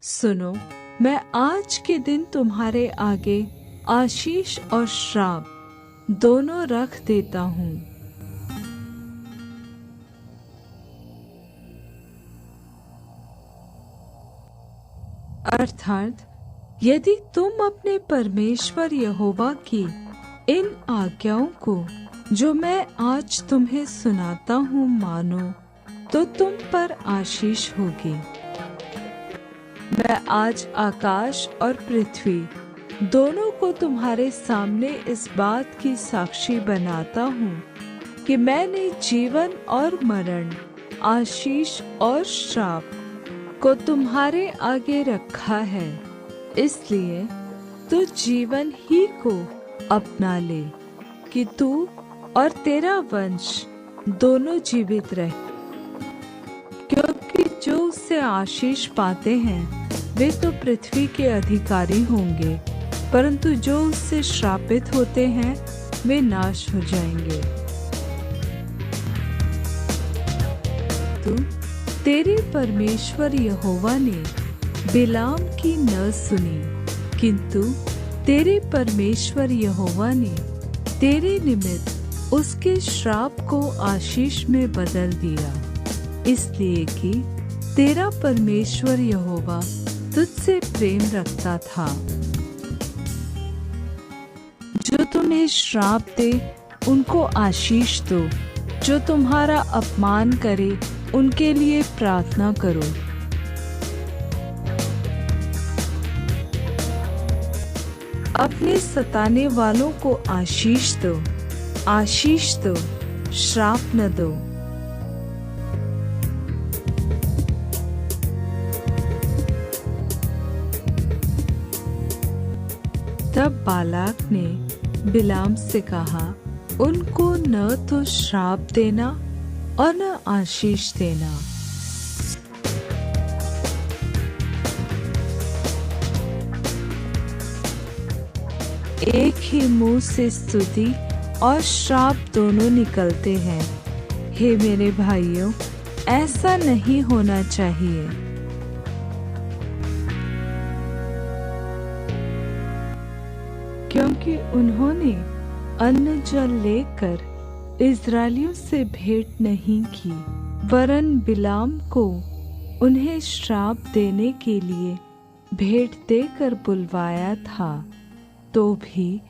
सुनो, मैं आज के दिन तुम्हारे आगे आशीष और श्राप दोनों रख देता हूँ। अर्थात यदि तुम अपने परमेश्वर यहोवा की इन आज्ञाओं को जो मैं आज तुम्हें सुनाता हूँ मानो, तो तुम पर आशीष होगी। मैं आज आकाश और पृथ्वी दोनों को तुम्हारे सामने इस बात की साक्षी बनाता हूँ कि मैंने जीवन और मरण, आशीष और श्राप को तुम्हारे आगे रखा है। इसलिए तू जीवन ही को अपना ले कि तू और तेरा वंश दोनों जीवित रहे, क्योंकि जो उससे आशीष पाते हैं वे तो पृथ्वी के अधिकारी होंगे, परंतु जो उससे श्रापित होते हैं वे नाश हो जाएंगे। तेरे परमेश्वर यहोवा ने बिलाम की न सुनी, किंतु तेरे परमेश्वर यहोवा ने तेरे निमित्त उसके श्राप को आशीष में बदल दिया, इसलिए कि तेरा परमेश्वर यहोवा तुझसे प्रेम रखता था। जो तुम्हें श्राप दे उनको आशीष दो, जो तुम्हारा अपमान करे उनके लिए प्रार्थना करो। अपने सताने वालों को आशीष दो, आशीष दो, श्राप न दो। तब बालाक ने बिलाम से कहा, उनको न तो श्राप देना और न आशीष देना। एक ही मुंह से स्तुति और श्राप दोनों निकलते हैं। हे मेरे भाइयों, ऐसा नहीं होना चाहिए। क्योंकि उन्होंने अन्न जल लेकर इस्राएलियों से भेंट नहीं की, वरन बिलाम को उन्हें श्राप देने के लिए भेंट देकर बुलवाया था, तो भी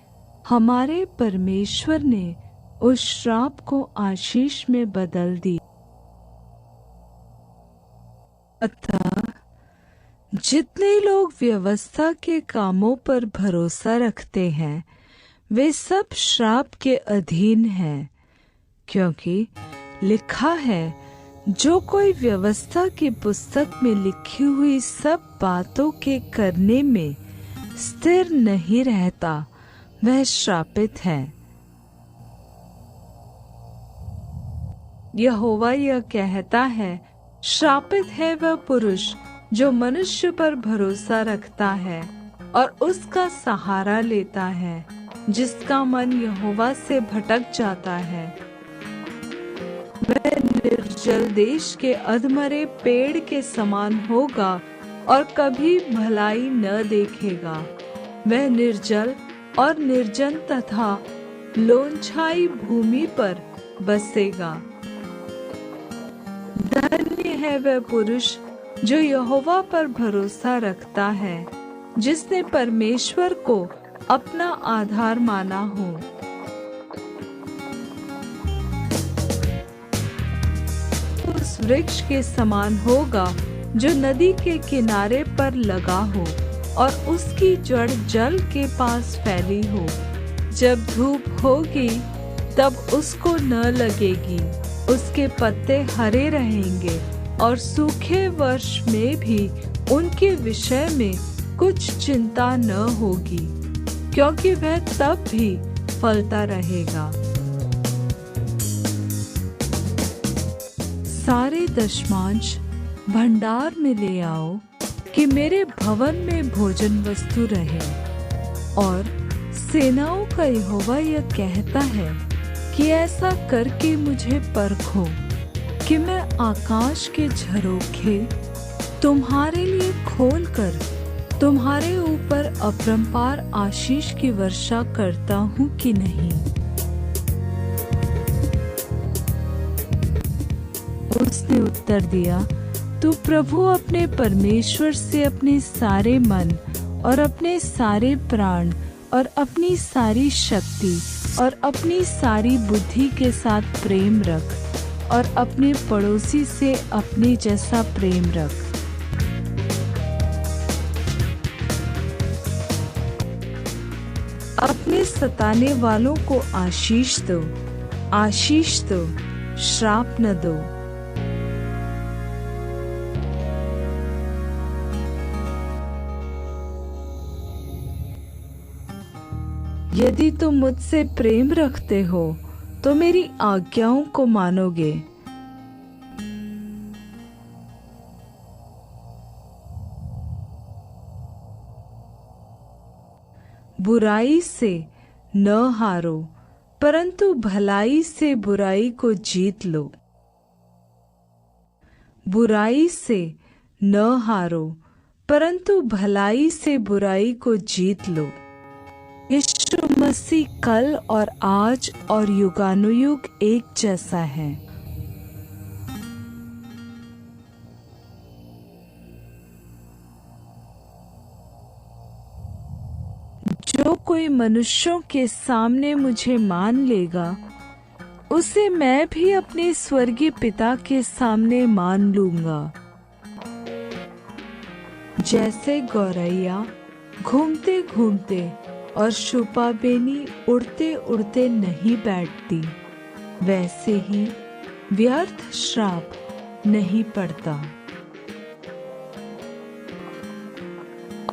हमारे परमेश्वर ने उस श्राप को आशीष में बदल दी। अतः जितने लोग व्यवस्था के कामों पर भरोसा रखते हैं वे सब श्राप के अधीन हैं, क्योंकि लिखा है, जो कोई व्यवस्था की पुस्तक में लिखी हुई सब बातों के करने में स्थिर नहीं रहता वह श्रापित है। यहोवा यह कहता है, श्रापित है वह पुरुष जो मनुष्य पर भरोसा रखता है और उसका सहारा लेता है, जिसका मन यहोवा से भटक जाता है। वह निर्जल देश के अधमरे पेड़ के समान होगा और कभी भलाई न देखेगा। वह निर्जल और निर्जन तथा लोनछाई भूमि पर बसेगा। धन्य है वह पुरुष जो यहोवा पर भरोसा रखता है, जिसने परमेश्वर को अपना आधार माना हो। उस वृक्ष के समान होगा जो नदी के किनारे पर लगा हो और उसकी जड़ जल के पास फैली हो। जब धूप होगी तब उसको न लगेगी, उसके पत्ते हरे रहेंगे और सूखे वर्ष में भी उनके विषय में कुछ चिंता न होगी, क्योंकि वह तब भी फलता रहेगा। सारे दशमांश भंडार में ले आओ कि मेरे भवन में भोजन वस्तु रहे। और सेनाओं का यहोवा यह कहता है कि ऐसा करके मुझे परखो कि मैं आकाश के झरोखे तुम्हारे लिए खोलकर तुम्हारे ऊपर अपरंपार आशीष की वर्षा करता हूँ कि नहीं? उसने उत्तर दिया, तू प्रभु अपने परमेश्वर से अपने सारे मन और अपने सारे प्राण और अपनी सारी शक्ति और अपनी सारी बुद्धि के साथ प्रेम रख और अपने पड़ोसी से अपने जैसा प्रेम रख। अपने सताने वालों को आशीष दो, आशीष दो, श्राप न दो। यदि तुम मुझसे प्रेम रखते हो तो मेरी आज्ञाओं को मानोगे। बुराई से न हारो, परंतु भलाई से बुराई को जीत लो। बुराई से न हारो, परंतु भलाई से बुराई को जीत लो। यीशु मसीह कल और आज और युगानुयुग एक जैसा है। जो कोई मनुष्यों के सामने मुझे मान लेगा, उसे मैं भी अपने स्वर्गीय पिता के सामने मान लूंगा। जैसे गौरैया घूमते घूमते और शूपाबेनी उड़ते उड़ते नहीं बैठती, वैसे ही व्यर्थ श्राप नहीं पड़ता।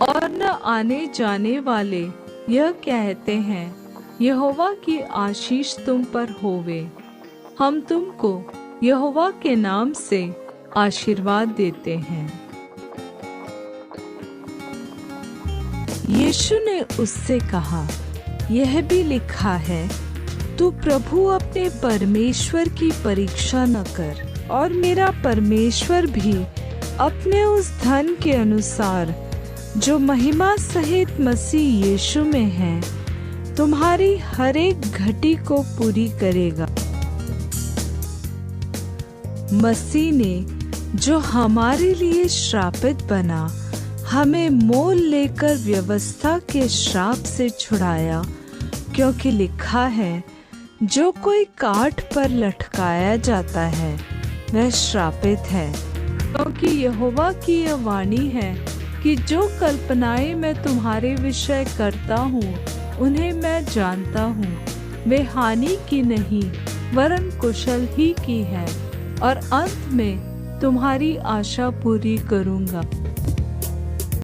और न आने जाने वाले यह कहते हैं, यहोवा की आशीष तुम पर होवे। हम तुमको यहोवा के नाम से आशीर्वाद देते हैं। यीशु ने उससे कहा, यह भी लिखा है, तू प्रभु अपने परमेश्वर की परीक्षा न कर। और मेरा परमेश्वर भी अपने उस धन के अनुसार जो महिमा सहित मसीह यीशु में है, तुम्हारी हर एक घटी को पूरी करेगा। मसीह ने जो हमारे लिए श्रापित बना, हमें मोल लेकर व्यवस्था के श्राप से छुड़ाया, क्योंकि लिखा है, जो कोई काठ पर लटकाया जाता है वह श्रापित है। क्योंकि यहोवा की यह वाणी है कि जो कल्पनाएं मैं तुम्हारे विषय करता हूँ उन्हें मैं जानता हूँ, वे हानि की नहीं वरन कुशल ही की है, और अंत में तुम्हारी आशा पूरी करूँगा।